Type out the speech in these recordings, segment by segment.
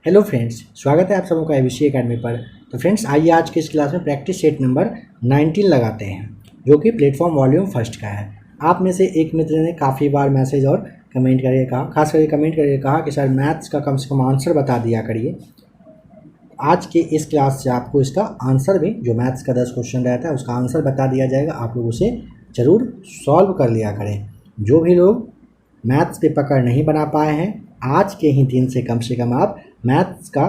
Hello friends, स्वागत है आप सबों का एबीसी एकेडमी पर। तो फ्रेंड्स, आइए आज के इस क्लास में प्रैक्टिस सेट नंबर 19 लगाते हैं, जो कि प्लेटफॉर्म वॉल्यूम फर्स्ट का है। आप में से एक मित्र ने काफ़ी बार मैसेज और कमेंट करके कहा, खास करके कमेंट करके कहा कि सर मैथ्स का कम से कम आंसर बता दिया करिए। आज के इस क्लास से आपको इसका आंसर भी, जो मैथ्स का 10 क्वेश्चन रहता है उसका आंसर बता दिया जाएगा। आप लोग उसे ज़रूर सॉल्व कर लिया करें। जो भी लोग मैथ्स पे पकड़ नहीं बना पाए हैं, आज के ही दिन से कम आप मैथ्स का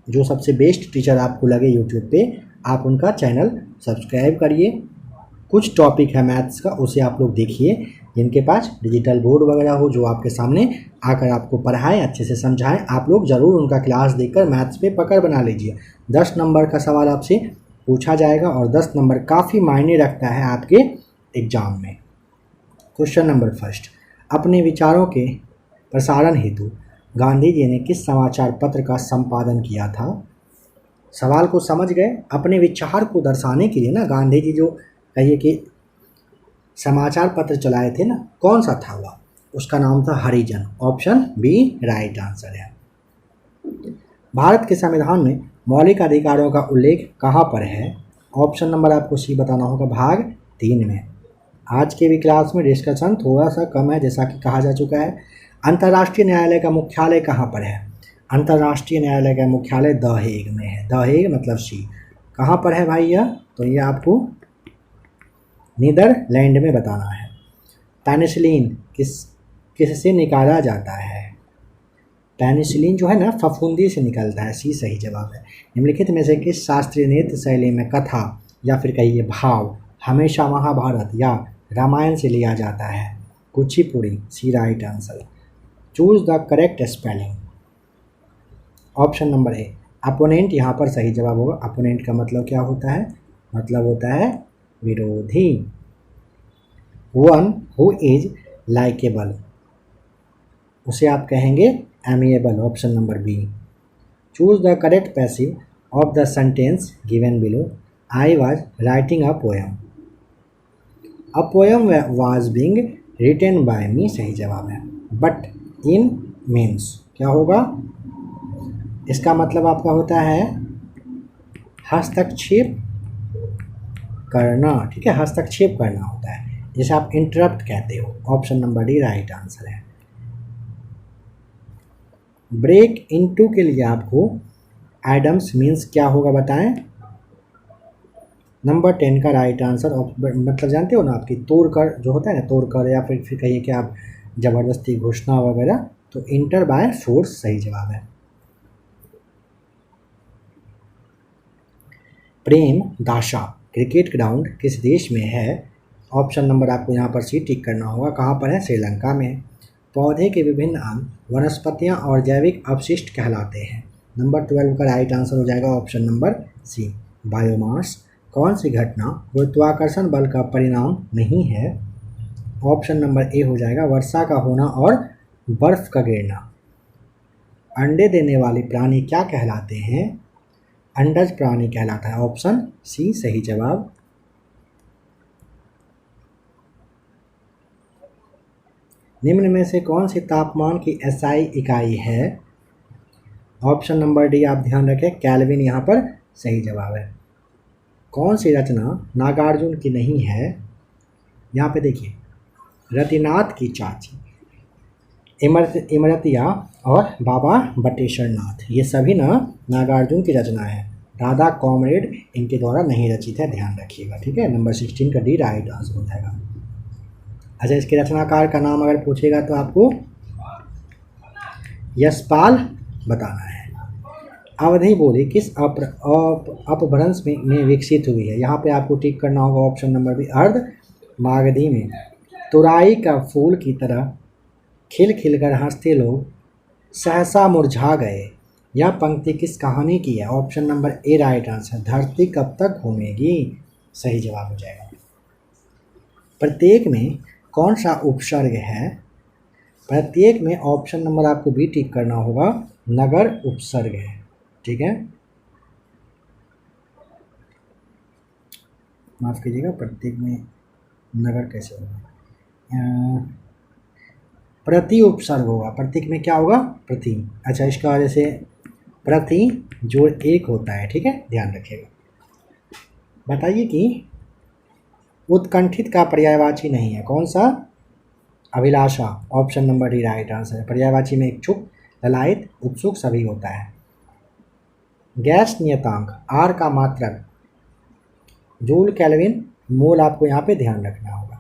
जो सबसे बेस्ट टीचर आपको लगे यूट्यूब पे, आप उनका चैनल सब्सक्राइब करिए। कुछ टॉपिक है मैथ्स का, उसे आप लोग देखिए। जिनके पास डिजिटल बोर्ड वगैरह हो, जो आपके सामने आकर आपको पढ़ाएं, अच्छे से समझाएं, आप लोग ज़रूर उनका क्लास देखकर मैथ्स पे पकड़ बना लीजिए। 10 नंबर का सवाल आपसे पूछा जाएगा और 10 नंबर काफ़ी मायने रखता है आपके एग्जाम में। क्वेश्चन नंबर फर्स्ट, अपने विचारों के प्रसारण हेतु गांधी जी ने किस समाचार पत्र का संपादन किया था? सवाल को समझ गए? अपने विचार को दर्शाने के लिए ना गांधी जी जो कहिए कि समाचार पत्र चलाए थे ना, कौन सा था वह? उसका नाम था हरिजन। ऑप्शन बी राइट आंसर है। भारत के संविधान में मौलिक अधिकारों का उल्लेख कहाँ पर है? ऑप्शन नंबर आपको सी बताना होगा, भाग 3 में। आज के भी क्लास में डिस्कशन थोड़ा सा कम है, जैसा कि कहा जा चुका है। अंतर्राष्ट्रीय न्यायालय का मुख्यालय कहाँ पर है? अंतर्राष्ट्रीय न्यायालय का मुख्यालय द हेग में है। द हेग मतलब सी। कहाँ पर है भाई यह? तो ये आपको नीदरलैंड में बताना है। पेनिसिलिन किससे निकाला जाता है? पेनिसिलिन जो है ना, फफूंदी से निकलता है। सी सही जवाब है। निम्नलिखित में से किस शास्त्रीय नृत्य शैली में कथा या फिर कहिए भाव हमेशा महाभारत या रामायण से लिया जाता है? Kuchipudi. C right answer. Choose the correct spelling. Option number A opponent यहाँ पर सही जवाब होगा। अपोनेंट का मतलब क्या होता है? मतलब होता है विरोधी। वन हु इज लाइकेबल, उसे आप कहेंगे amiable. Option number B. Choose the correct passive of the sentence given below. I was writing a poem. A poem was being written by me सही जवाब है। बट इन मीन्स क्या होगा? इसका मतलब आपका होता है हस्तक्षेप करना। ठीक है, हस्तक्षेप करना होता है, जैसे आप इंटरप्ट कहते हो। Option number D right answer है। ब्रेक इनटू के लिए आपको एडम्स मीन्स क्या होगा बताएं? नंबर 10 का राइट आंसर। मतलब जानते हो ना आपकी तोड़ कर जो होता है ना, तोड़ कर, या फिर कहिए कि आप ज़बरदस्ती घुसना वगैरह, तो इंटर बाय फोर्स सही जवाब है। प्रेम दाशा क्रिकेट ग्राउंड किस देश में है? ऑप्शन नंबर आपको यहाँ पर सी टिक करना होगा। कहाँ पर है? श्रीलंका में है। पौधे के विभिन्न अंग वनस्पतियाँ और जैविक अपशिष्ट कहलाते हैं। नंबर 12 का राइट आंसर हो जाएगा ऑप्शन नंबर सी बायोमास। कौन सी घटना गुरुत्वाकर्षण बल का परिणाम नहीं है? ऑप्शन नंबर ए हो जाएगा वर्षा का होना और बर्फ का गिरना। अंडे देने वाले प्राणी क्या कहलाते हैं? अंडज प्राणी कहलाता है। ऑप्शन सी सही जवाब। निम्न में से कौन सी तापमान की एसआई इकाई है? ऑप्शन नंबर डी आप ध्यान रखें, केल्विन यहाँ पर सही जवाब है। कौन सी रचना नागार्जुन की नहीं है? यहाँ पे देखिए, रतिनाथ की चाची, इमरतिया और बाबा बटेश्वर नाथ, ये सभी ना नागार्जुन की रचना है। राधा कॉमरेड इनके द्वारा नहीं रचित है, ध्यान रखिएगा। ठीक है, नंबर 16 का डी राइट आंसर हो जाएगा। अच्छा, इसके रचनाकार का नाम अगर पूछेगा तो आपको यशपाल बताना है। अवधि बोली किस अपभ्रंश में विकसित हुई है? यहाँ पे आपको टिक करना होगा ऑप्शन नंबर बी अर्ध मागधी में। तुराई का फूल की तरह खिल खिल कर हंसते लोग सहसा मुरझा गए। यह पंक्ति किस कहानी की है? ऑप्शन नंबर ए राइट आंसर। धरती कब तक घूमेगी सही जवाब हो जाएगा। प्रत्येक में कौन सा उपसर्ग है? प्रत्येक में ऑप्शन नंबर आपको बी टिक करना होगा, नगर उपसर्ग है। ठीक है, माफ कीजिएगा, प्रत्येक में नगर कैसे होगा? प्रति उपसर्ग होगा। प्रत्येक में क्या होगा? प्रति। अच्छा, इसका जैसे प्रति जोड़ 1 होता है, ठीक है, ध्यान रखिएगा। बताइए कि उत्कंठित का पर्यायवाची नहीं है, कौन सा? अभिलाषा, option number D right answer है। पर्यायवाची में इच्छुक, ललायत, उत्सुक सभी होता है। गैस नियतांक आर का मात्रक जूल केल्विन मोल आपको यहाँ पे ध्यान रखना होगा।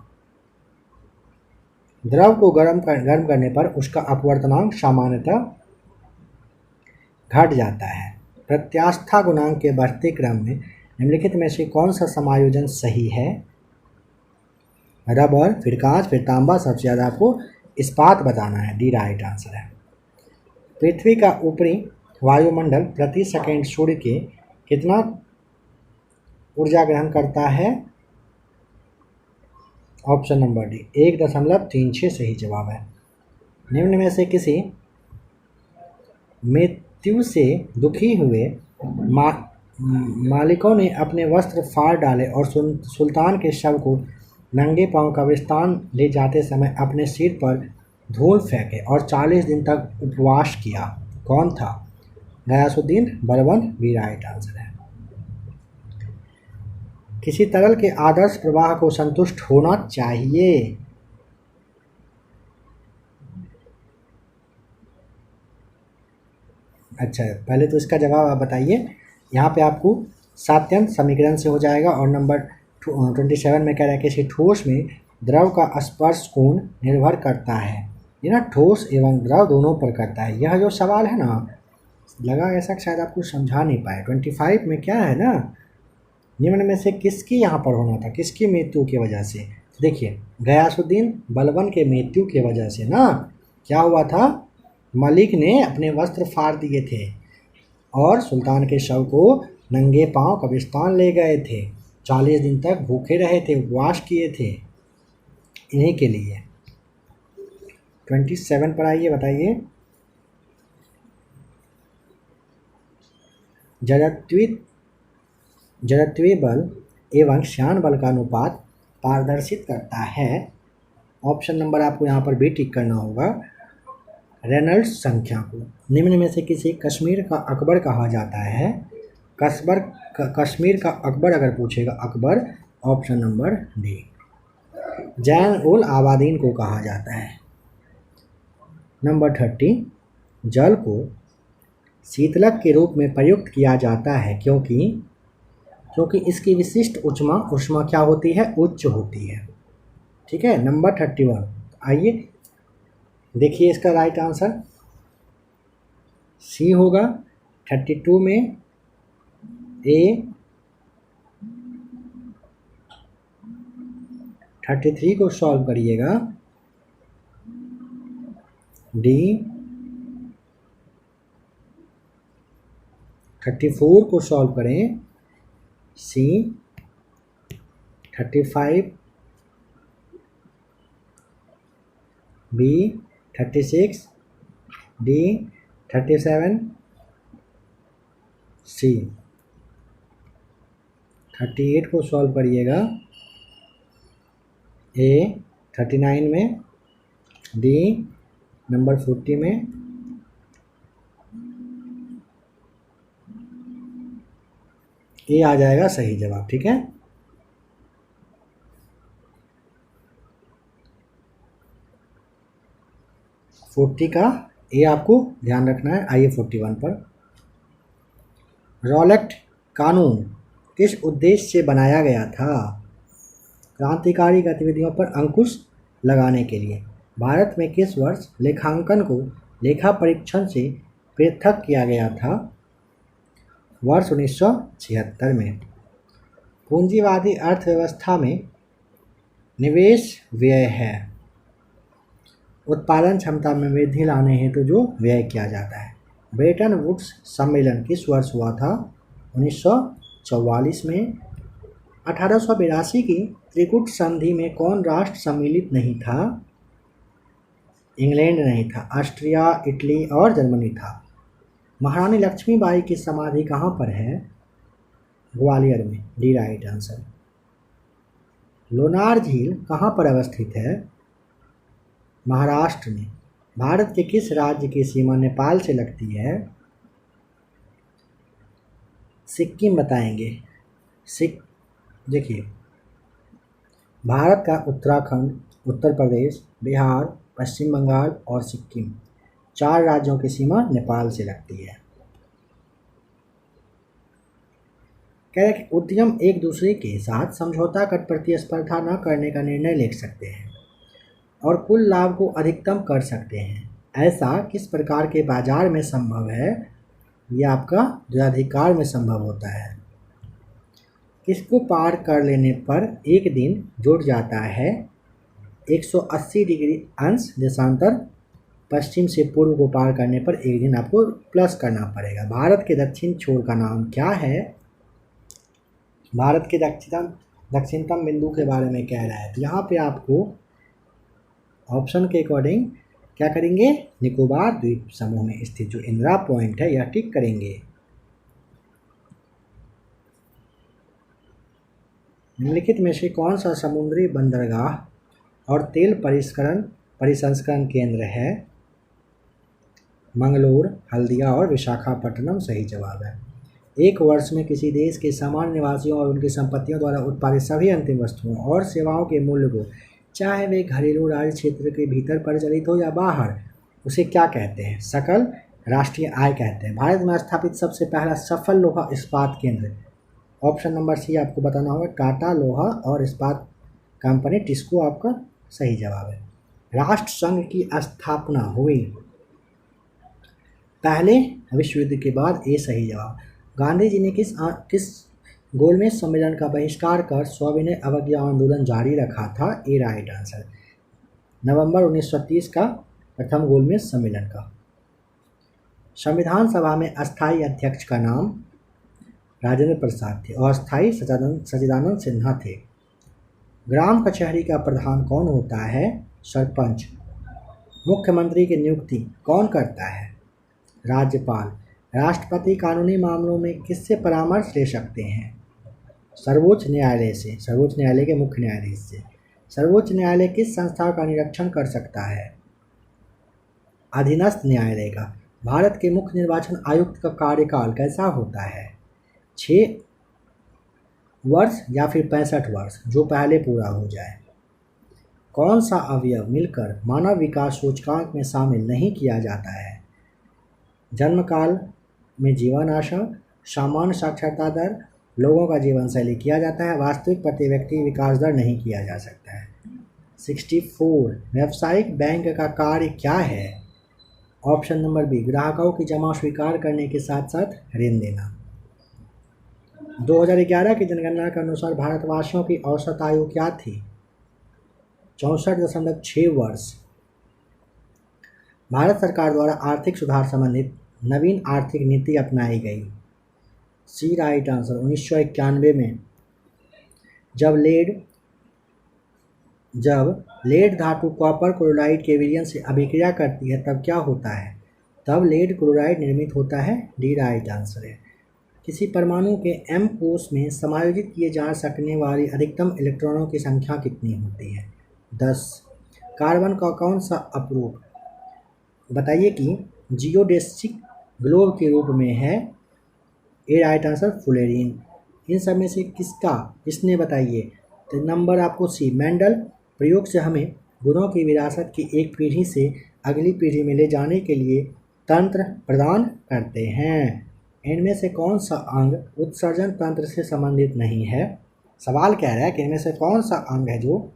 द्रव को गर्म करने पर उसका अपवर्तनांक सामान्यतः घट जाता है। प्रत्यास्था गुणांक के बढ़ते क्रम में निम्नलिखित में से कौन सा समायोजन सही है? रबर, फिर कांच, फिर तांबा, सबसे ज़्यादा आपको इस्पात बताना है, डी राइट आंसर है। पृथ्वी का ऊपरी वायुमंडल प्रति सेकंड सूर्य के कितना ऊर्जा ग्रहण करता है? ऑप्शन नंबर डी 1.36 सही जवाब है। निम्न में से किसी मृत्यु से दुखी हुए मालिकों ने अपने वस्त्र फाड़ डाले और सुल्तान के शव को नंगे पांव कब्रिस्तान ले जाते समय अपने सिर पर धूल फेंके और 40 दिन तक उपवास किया, कौन था? Ghiyasuddin Balban, B right answer है। किसी तरल के आदर्श प्रवाह को संतुष्ट होना चाहिए। अच्छा, पहले तो इसका जवाब आप बताइए। यहाँ पे आपको सात्यंत समीकरण से हो जाएगा और नंबर 27 में कह रहा है कि किसी ठोस में द्रव का स्पर्श कोण निर्भर करता है। ये ना ठोस एवं द्रव दोनों पर करता है। यह जो सवाल है ना, लगा ऐसा शायद आपको समझा नहीं पाए। 25 में क्या है ना, निम्न में से किसकी यहाँ पर होना था, किसकी मृत्यु की वजह से? देखिए, गयासुद्दीन बलबन के मृत्यु की वजह से ना क्या हुआ था, मलिक ने अपने वस्त्र फाड़ दिए थे और सुल्तान के शव को नंगे पांव कब्रिस्तान ले गए थे। 40 दिन तक भूखे रहे थे, उपवास किए थे, इन्हीं के लिए। 27 पर आइए, बताइए। जड़त्वीय बल एवं श्यान बल का अनुपात पारदर्शित करता है। ऑप्शन नंबर आपको यहाँ पर भी टिक करना होगा, रेनॉल्ड्स संख्या को। निम्न में से किसी कश्मीर का अकबर कहा जाता है? कश्मीर का अकबर अगर पूछेगा, Akbar, option number D. Zain ul Abidin को कहा जाता है। नंबर 30, जल को शीतलक के रूप में प्रयुक्त किया जाता है क्योंकि इसकी विशिष्ट ऊष्मा क्या होती है? उच्च होती है, ठीक है। नंबर 31, आइए देखिए इसका राइट आंसर सी होगा। 32 में ए, 33 को सॉल्व करिएगा, डी। 34 को सॉल्व करें, सी। 35 बी, 36 डी, 37 सी। 38 को सॉल्व करिएगा, ए। 39 में डी, नंबर 40 में ए आ जाएगा सही जवाब, ठीक है। फोर्टी का ए आपको ध्यान रखना है। आइए 41 पर। रॉलेट कानून किस उद्देश्य से बनाया गया था? क्रांतिकारी गतिविधियों पर अंकुश लगाने के लिए। भारत में किस वर्ष लेखांकन को लेखा परीक्षण से पृथक किया गया था? वर्ष 1976 में। पूंजीवादी अर्थव्यवस्था में निवेश व्यय है उत्पादन क्षमता में वृद्धि लाने हेतु जो व्यय किया जाता है। ब्रेटन वुड्स सम्मेलन किस वर्ष हुआ था? 1944 में। 1882 की त्रिकूट संधि में कौन राष्ट्र सम्मिलित नहीं था? इंग्लैंड नहीं था, ऑस्ट्रिया, इटली और जर्मनी था। महारानी लक्ष्मीबाई की समाधि कहाँ पर है? ग्वालियर में, डी राइट आंसर। लोनार झील कहाँ पर अवस्थित है? महाराष्ट्र में। भारत के किस राज्य की सीमा नेपाल से लगती है? सिक्किम बताएंगे। देखिए, भारत का उत्तराखंड, उत्तर प्रदेश, बिहार, पश्चिम बंगाल और सिक्किम 4 राज्यों की सीमा नेपाल से लगती है। कह रहे कि उद्यम एक दूसरे के साथ समझौता कर प्रतिस्पर्धा न करने का निर्णय ले सकते हैं और कुल लाभ को अधिकतम कर सकते हैं। ऐसा किस प्रकार के बाजार में संभव है? ये आपका द्वैधाधिकार में संभव होता है। किसको पार कर लेने पर एक दिन जुड़ जाता है? 180 डिग्री अंश देशांतर पश्चिम से पूर्व को पार करने पर एक दिन आपको प्लस करना पड़ेगा। भारत के दक्षिण छोर का नाम क्या है? भारत के दक्षिणतम बिंदु के बारे में कह रहा है, तो यहाँ पे आपको ऑप्शन के अकॉर्डिंग क्या करेंगे? निकोबार द्वीप समूह में स्थित जो इंदिरा पॉइंट है यह टिक करेंगे। निम्नलिखित में से कौन सा समुद्री बंदरगाह और तेल परिसंस्करण केंद्र है? मंगलोर, हल्दिया और विशाखापट्टनम सही जवाब है। एक वर्ष में किसी देश के सामान्य निवासियों और उनकी संपत्तियों द्वारा उत्पादित सभी अंतिम वस्तुओं और सेवाओं के मूल्य को, चाहे वे घरेलू राज्य क्षेत्र के भीतर परिचालित हो या बाहर, उसे क्या कहते हैं? सकल राष्ट्रीय आय कहते हैं। भारत में स्थापित सबसे पहला सफल लोहा इस्पात केंद्र, ऑप्शन नंबर सी आपको बताना होगा, टाटा लोहा और इस्पात कंपनी टिस्को आपका सही जवाब है। राष्ट्र संघ की स्थापना हुई पहले विश्व युद्ध के बाद, ये सही जवाब। गांधी जी ने किस गोलमेज सम्मेलन का बहिष्कार कर सविनय अवज्ञा आंदोलन जारी रखा था? ए राइट आंसर, नवंबर 1930 का प्रथम गोलमेज सम्मेलन का। संविधान सभा में अस्थायी अध्यक्ष का नाम राजेंद्र प्रसाद थे और अस्थायी सच्चिदानंद सिन्हा थे। ग्राम कचहरी का प्रधान कौन होता है? सरपंच। मुख्यमंत्री की नियुक्ति कौन करता है? राज्यपाल। राष्ट्रपति कानूनी मामलों में किससे परामर्श ले सकते हैं? सर्वोच्च न्यायालय से, सर्वोच्च न्यायालय के मुख्य न्यायाधीश से। सर्वोच्च न्यायालय किस संस्था का निरीक्षण कर सकता है? अधीनस्थ न्यायालय का। भारत के मुख्य निर्वाचन आयुक्त का कार्यकाल कैसा होता है? 6 वर्ष या फिर 65 वर्ष, जो पहले पूरा हो जाए। कौन सा अवयव मिलकर मानव विकास सूचकांक में शामिल नहीं किया जाता है? जन्मकाल में जीवन आशा, सामान्य साक्षरता दर, लोगों का जीवन शैली किया जाता है, वास्तविक प्रति व्यक्ति विकास दर नहीं किया जा सकता है। 64 व्यावसायिक बैंक का कार्य क्या है? ऑप्शन नंबर बी, ग्राहकों की जमा स्वीकार करने के साथ साथ ऋण देना। 2011 की जनगणना के अनुसार भारतवासियों की औसत आयु क्या थी? 64.6 वर्ष। भारत सरकार द्वारा आर्थिक सुधार संबंधित नवीन आर्थिक नीति अपनाई गई। सी राइट आंसर, 1991 में जब लेड धातु कॉपर क्लोराइड के विलयन से अभिक्रिया करती है तब क्या होता है? तब लेड क्लोराइड निर्मित होता है। डी राइट आंसर है। किसी परमाणु के m कोश में समायोजित किए जा सकने वाली अधिकतम इलेक्ट्रॉनों की संख्या कितनी होती है? 10। कार्बन का कौन सा अपरूप बताइए कि जियोडेसिक ग्लोब के रूप में है? ए राइट आंसर, फ्लोरीन। इन सब में से किसने बताइए? तो नंबर आपको सी, मेंडल प्रयोग से हमें गुणों की विरासत की एक पीढ़ी से अगली पीढ़ी में ले जाने के लिए तंत्र प्रदान करते हैं। इनमें से कौन सा अंग उत्सर्जन तंत्र से संबंधित नहीं है? सवाल कह रहा है कि इनमें से कौन सा अंग है जो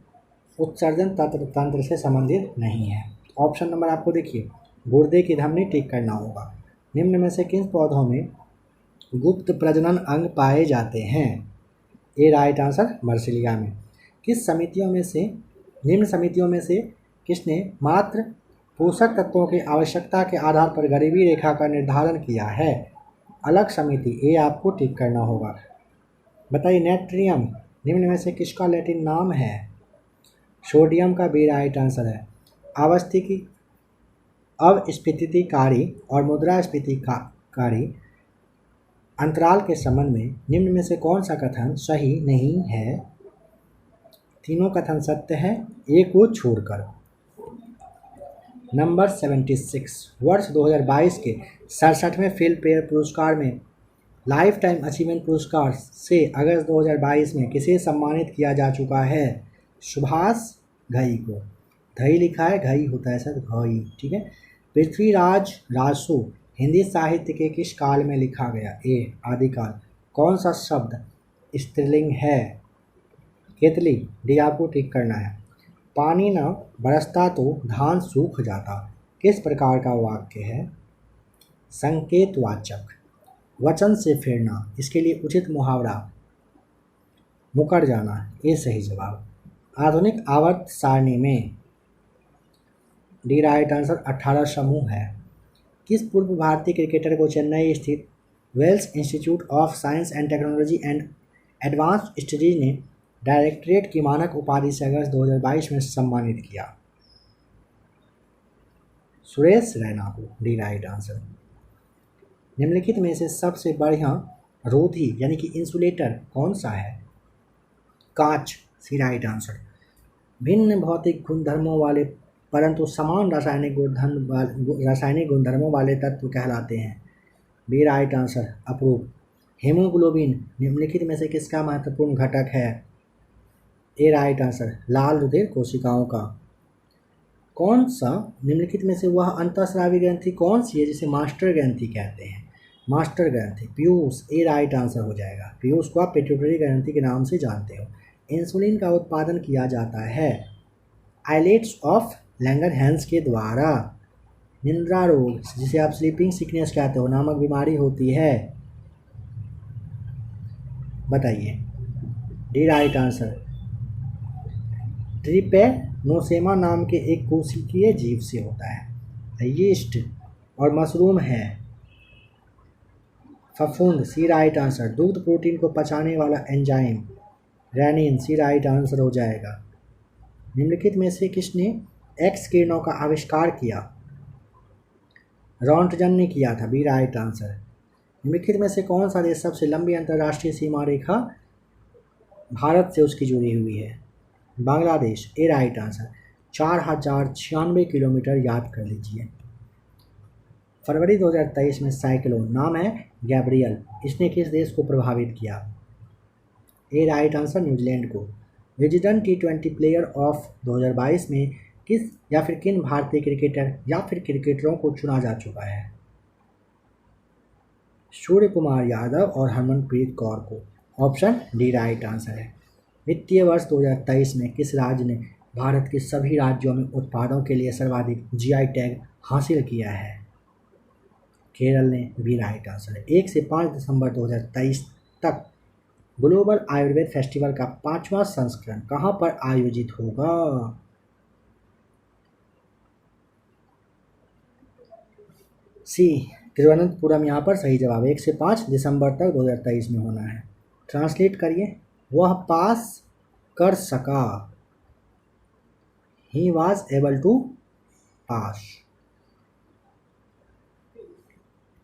उत्सर्जन तंत्र से संबंधित नहीं है? ऑप्शन नंबर आपको देखिए, गुर्दे की धमनी ठीक करना होगा। निम्न में से किन पौधों में गुप्त प्रजनन अंग पाए जाते हैं? ए राइट आंसर, मर्सिलिया में। निम्न समितियों में से किसने मात्र पोषक तत्वों की आवश्यकता के आधार पर गरीबी रेखा का निर्धारण किया है? अलग समिति। ए आपको टिक करना होगा। बताइए, नेट्रियम निम्न में से किसका लैटिन नाम है? सोडियम का बी राइट आंसर है। अवस्फीतिकारी और मुद्रास्फीतिकारी अंतराल के संबंध में निम्न में से कौन सा कथन सही नहीं है? तीनों कथन सत्य है, एक को छोड़कर। नंबर 76 वर्ष 2022 के 67वें फिल्म फेयर पुरस्कार में लाइफ टाइम अचीवमेंट पुरस्कार से अगस्त 2022 में किसे सम्मानित किया जा चुका है? सुभाष घई को। घई लिखा है, घई होता है सर, घई, ठीक है। पृथ्वीराज राजसू हिंदी साहित्य के किस काल में लिखा गया? ए आदिकाल। कौन सा शब्द स्त्रीलिंग है? केतली। डी आपको टिक करना है। पानी न बरसता तो धान सूख जाता किस प्रकार का वाक्य है? संकेतवाचक। वचन से फेरना, इसके लिए उचित मुहावरा मुकर जाना, ये सही जवाब। आधुनिक आवर्त सारणी में डी राइट आंसर 18 समूह है। किस पूर्व भारतीय क्रिकेटर को चेन्नई स्थित Vels Institute of Science and Technology and Advanced Studies ने डायरेक्टरेट की मानक उपाधि से अगस्त 2022 में सम्मानित किया? सुरेश रैना को। D right answer. निम्नलिखित में से सबसे बढ़िया रोधी यानी कि इंसुलेटर कौन सा है? कांच। सी राइट आंसर। भिन्न भौतिक गुणधर्मों वाले परंतु समान रासायनिक गुणधर्मों वाले तत्व कहलाते हैं? B right answer, approve. Haemoglobin निम्नलिखित में से किसका महत्वपूर्ण घटक है? ए राइट आंसर, लाल रुधिर कोशिकाओं का। कौन सा निम्नलिखित में से वह अंतःस्रावी ग्रंथि कौन सी है जिसे मास्टर ग्रंथि कहते हैं? मास्टर ग्रंथि, पीयूष। ए राइट आंसर हो जाएगा। पीयूष को आप पिट्यूटरी ग्रंथि के नाम से जानते हो। इंसुलिन का उत्पादन किया जाता है आइलेट्स ऑफ लैंगरहैंस के द्वारा। निद्रा रोग जिसे आप स्लीपिंग सिकनेस कहते हो नामक बीमारी होती है? बताइए। डी राइट आंसर, ट्रिपेनोसोमा नाम के एक कोशिकीय जीव से होता है। यीस्ट और मशरूम है फफूंद। सी राइट आंसर। दूध प्रोटीन को पचाने वाला एंजाइम रेनिन। सी राइट आंसर हो जाएगा। निम्नलिखित में से किसने एक्स किरणों का आविष्कार किया? रॉन्टजन ने किया था। B right answer. निम्नलिखित में से कौन सा देश सबसे लंबी अंतर्राष्ट्रीय सीमा रेखा भारत से उसकी जुड़ी हुई है? बांग्लादेश। ए राइट आंसर। 4096 किलोमीटर याद कर लीजिए। फरवरी 2023 में साइक्लोन नाम है गैब्रियल, इसने किस देश को प्रभावित किया? ए राइट आंसर, न्यूजीलैंड को। विजडन T20 प्लेयर ऑफ 2022 में किस या फिर किन भारतीय क्रिकेटर या फिर क्रिकेटरों को चुना जा चुका है? सूर्य कुमार यादव और हरमनप्रीत कौर को। ऑप्शन डी राइट आंसर है। वित्तीय वर्ष 2023 में किस राज्य ने भारत के सभी राज्यों में उत्पादों के लिए सर्वाधिक GI टैग हासिल किया है? केरल ने। बी राइट आंसर है। 1 से 5 दिसंबर 2023 तक ग्लोबल आयुर्वेद फेस्टिवल का 5वां संस्करण कहाँ पर आयोजित होगा? सी तिरुवनंतपुरम यहाँ पर सही जवाब। 1 से 5 दिसंबर तक 2023 में होना है। ट्रांसलेट करिए। वह पास कर सका। He was able to pass.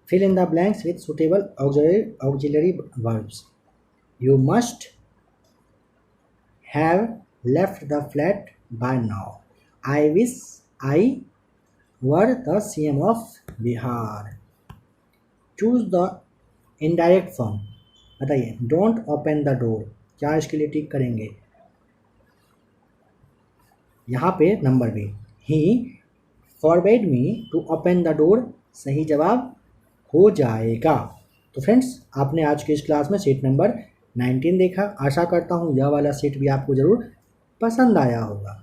Fill in the blanks with suitable auxiliary verbs. You must have left the flat by now. I wish I were the CM of Bihar. Choose the indirect form. बताइए। Don't open the door. क्या इसके लिए टिक करेंगे? यहाँ पे number B. He forbade me to open the door सही जवाब हो जाएगा। तो फ्रेंड्स, आपने आज की इस क्लास में सेट नंबर 19 देखा। आशा करता हूँ यह वाला सेट भी आपको ज़रूर पसंद आया होगा।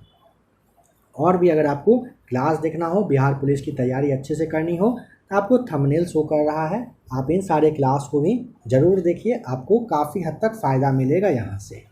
और भी अगर आपको क्लास देखना हो, बिहार पुलिस की तैयारी अच्छे से करनी हो, तो आपको थंबनेल शो कर रहा है, आप इन सारे क्लास को भी ज़रूर देखिए। आपको काफ़ी हद तक फ़ायदा मिलेगा यहाँ से।